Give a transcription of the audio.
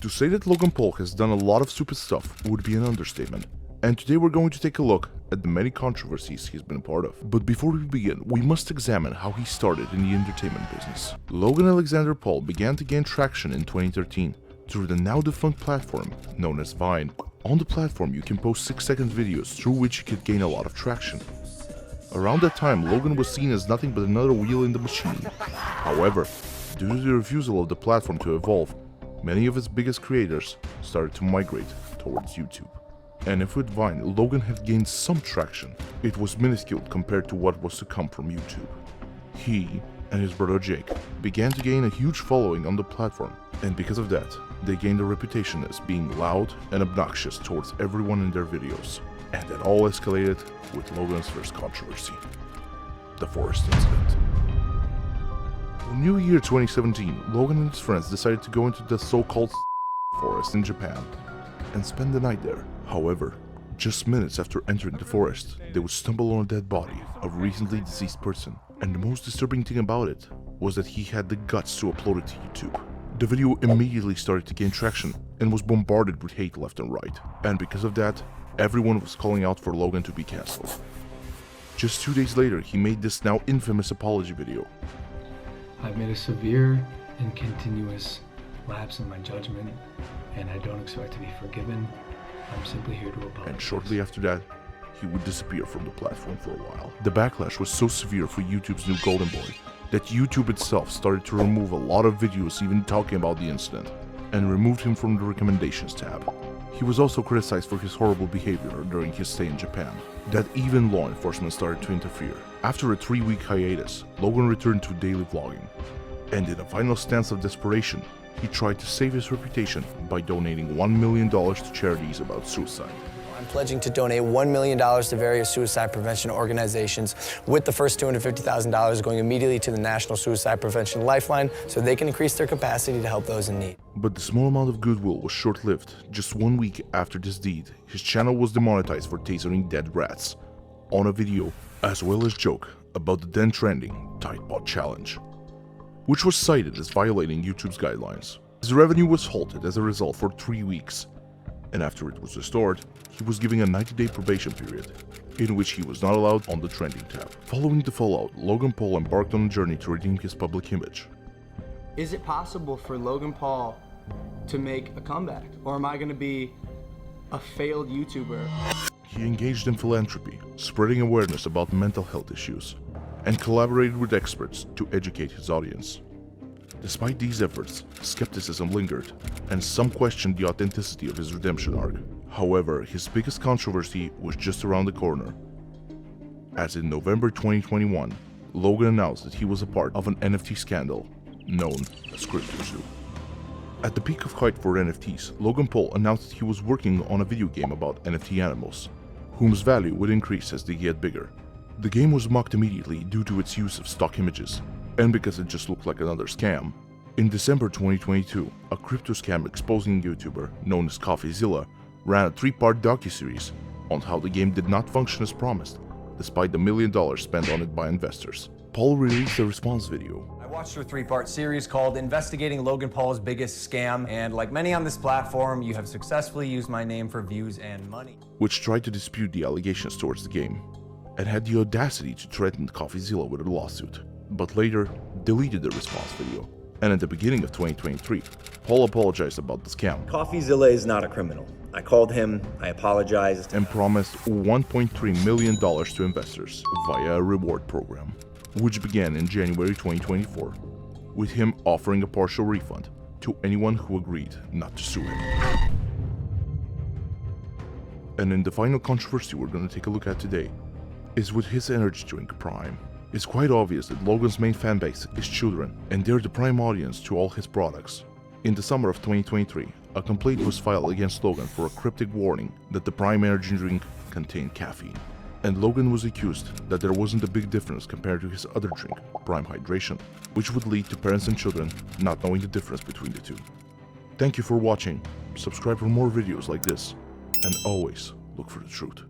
To say that Logan Paul has done a lot of stupid stuff would be an understatement, and today we're going to take a look at the many controversies he's been a part of. But before we begin, we must examine how he started in the entertainment business. Logan Alexander Paul began to gain traction in 2013 through the now defunct platform known as Vine. On the platform you can post 6-second videos through which you could gain a lot of traction. Around that time, Logan was seen as nothing but another wheel in the machine. However, due to the refusal of the platform to evolve, many of its biggest creators started to migrate towards YouTube. And if with Vine, Logan had gained some traction, it was minuscule compared to what was to come from YouTube. He and his brother Jake began to gain a huge following on the platform, and because of that, they gained a reputation as being loud and obnoxious towards everyone in their videos. And that all escalated with Logan's first controversy, the forest incident. In New Year 2017, Logan and his friends decided to go into the so-called forest in Japan and spend the night there. However, just minutes after entering the forest, they would stumble on a dead body of a recently deceased person. And the most disturbing thing about it was that he had the guts to upload it to YouTube. The video immediately started to gain traction and was bombarded with hate left and right. And because of that, everyone was calling out for Logan to be cancelled. Just 2 days later, he made this now infamous apology video. I've made a severe and continuous lapse in my judgment, and I don't expect to be forgiven. I'm simply here to apologize. And shortly after that, he would disappear from the platform for a while. The backlash was so severe for YouTube's new golden boy that YouTube itself started to remove a lot of videos even talking about the incident, and removed him from the recommendations tab. He was also criticized for his horrible behavior during his stay in Japan, that even law enforcement started to interfere. After a 3-week hiatus, Logan returned to daily vlogging, and in a final stance of desperation, he tried to save his reputation by donating $1 million to charities about suicide. I'm pledging to donate $1 million to various suicide prevention organizations, with the first $250,000 going immediately to the National Suicide Prevention Lifeline so they can increase their capacity to help those in need. But the small amount of goodwill was short-lived. Just 1 week after this deed, his channel was demonetized for tasering dead rats on a video, as well as joke about the then trending Tide Pod Challenge, which was cited as violating YouTube's guidelines. His revenue was halted as a result for 3 weeks, and after it was restored, he was given a 90-day probation period, in which he was not allowed on the trending tab. Following the fallout, Logan Paul embarked on a journey to redeem his public image. Is it possible for Logan Paul to make a comeback, or am I going to be a failed YouTuber? He engaged in philanthropy, spreading awareness about mental health issues, and collaborated with experts to educate his audience. Despite these efforts, skepticism lingered, and some questioned the authenticity of his redemption arc. However, his biggest controversy was just around the corner, as in November 2021, Logan announced that he was a part of an NFT scandal known as CryptoZoo. At the peak of hype for NFTs, Logan Paul announced that he was working on a video game about NFT animals, whose value would increase as they get bigger. The game was mocked immediately due to its use of stock images, and because it just looked like another scam. In December 2022, a crypto scam exposing YouTuber known as CoffeeZilla ran a 3-part docuseries on how the game did not function as promised, despite the $1 million spent on it by investors. Paul released a response video. I watched your 3-part series called Investigating Logan Paul's Biggest Scam, and like many on this platform, you have successfully used my name for views and money. Which tried to dispute the allegations towards the game, and had the audacity to threaten CoffeeZilla with a lawsuit, but later deleted the response video. And at the beginning of 2023, Paul apologized about the scam. CoffeeZilla is not a criminal. I called him, I apologized, and promised $1.3 million to investors via a reward program, which began in January 2024, with him offering a partial refund to anyone who agreed not to sue him. And in the final controversy we're going to take a look at today, is with his energy drink Prime. It's quite obvious that Logan's main fanbase is children, and they're the prime audience to all his products. In the summer of 2023, a complaint was filed against Logan for a cryptic warning that the Prime energy drink contained caffeine. And Logan was accused that there wasn't a big difference compared to his other drink, Prime Hydration, which would lead to parents and children not knowing the difference between the two. Thank you for watching, subscribe for more videos like this, and always look for the truth.